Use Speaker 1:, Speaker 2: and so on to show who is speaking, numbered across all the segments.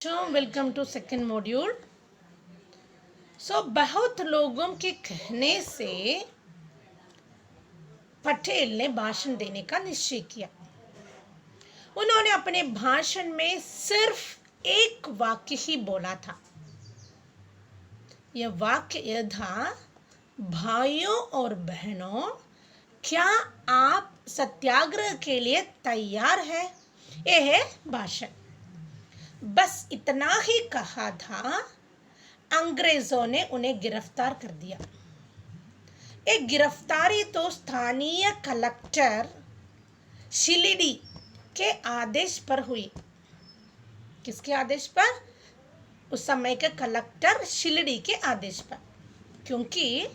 Speaker 1: Welcome to second module. बहुत लोगों के कहने से पटेल ने भाषण देने का निश्चय किया। उन्होंने अपने भाषण में सिर्फ एक वाक्य ही बोला था। यह वाक्य यह था, भाइयों और बहनों, क्या आप सत्याग्रह के लिए तैयार हैं? यह है भाषण। बस इतना ही कहा था, अंग्रेजों ने उन्हें गिरफ्तार कर दिया। एक गिरफ्तारी तो स्थानीय कलेक्टर शिलिडी के आदेश पर हुई। किसके आदेश पर? उस समय के कलेक्टर शिलिडी के आदेश पर, क्योंकि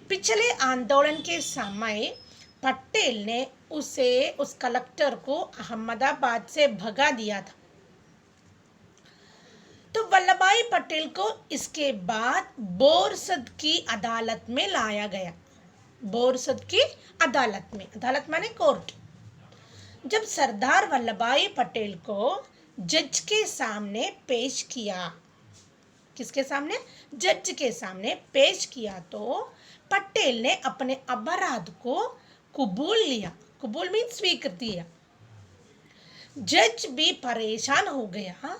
Speaker 1: पिछले आंदोलन के समय पटेल ने उस कलेक्टर को अहमदाबाद से भगा दिया था। तो वल्लभ भाई पटेल को इसके बाद बोरसद की अदालत में लाया गया। बोरसद की अदालत में, अदालत माने कोर्ट। जब सरदार वल्लभ भाई पटेल को जज के सामने पेश किया, किसके सामने? जज के सामने पेश किया, तो पटेल ने अपने अपराध को कबूल लिया। कबूल मीन स्वीकृति दिया। जज भी परेशान हो गया,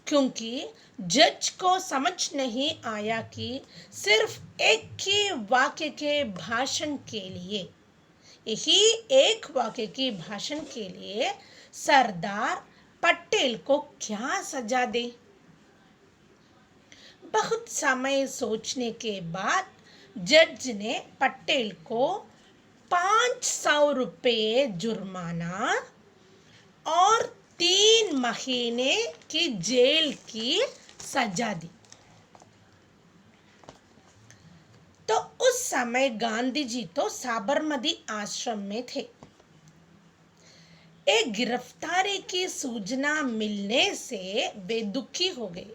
Speaker 1: क्योंकि जज को समझ नहीं आया कि सिर्फ एक ही वाक्य के भाषण के लिए, यही एक वाक्य की भाषण के लिए सरदार पटेल को क्या सजा दे। बहुत समय सोचने के बाद जज ने पटेल को 500 रुपये जुर्माना और 3 महीने की जेल की सजा दी। तो उस समय गांधी जी तो साबरमती आश्रम में थे। एक गिरफ्तारी की सूचना मिलने से वे दुखी हो गए।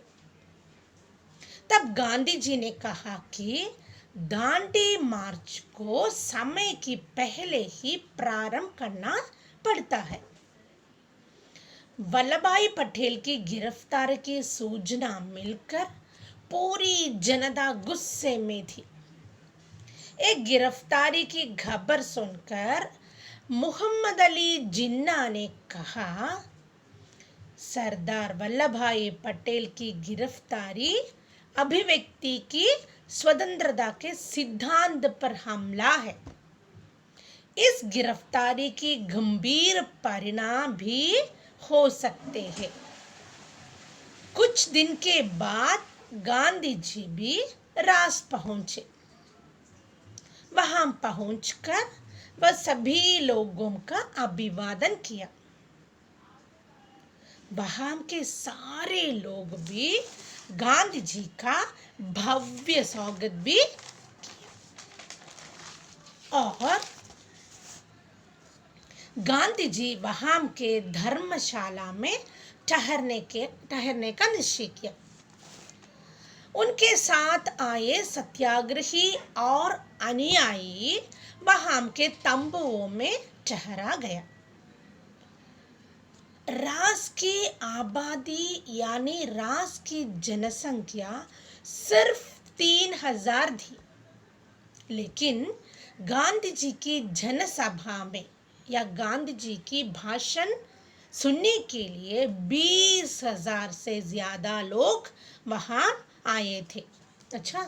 Speaker 1: तब गांधी जी ने कहा कि दांडी मार्च को समय की पहले ही प्रारंभ करना पड़ता है। वल्लभ भाई पटेल की गिरफ्तारी की सूचना मिलकर पूरी जनता गुस्से में थी। एक गिरफ्तारी की खबर सुनकर मोहम्मद अली जिन्ना ने कहा, सरदार वल्लभ भाई पटेल की गिरफ्तारी अभिव्यक्ति की स्वतंत्रता के सिद्धांत पर हमला है। इस गिरफ्तारी की गंभीर परिणाम भी हो सकते हैं। कुछ दिन के बाद गांधी जी भी रास पहुंचे। वहां पहुंचकर वह सभी लोगों का अभिवादन किया। वहां के सारे लोग भी गांधी जी का भव्य स्वागत भी किया और गांधी जी वहां के धर्मशाला में ठहरने का निश्चय किया। उनके साथ आए सत्याग्रही और अनुयायी वहां के तंबुओं में ठहरा गया। रास की आबादी यानी रास की जनसंख्या सिर्फ 3000 थी, लेकिन गांधी जी की जनसभा में या गांधी जी की भाषण सुनने के लिए 20,000 से ज्यादा लोग वहां आए थे। अच्छा।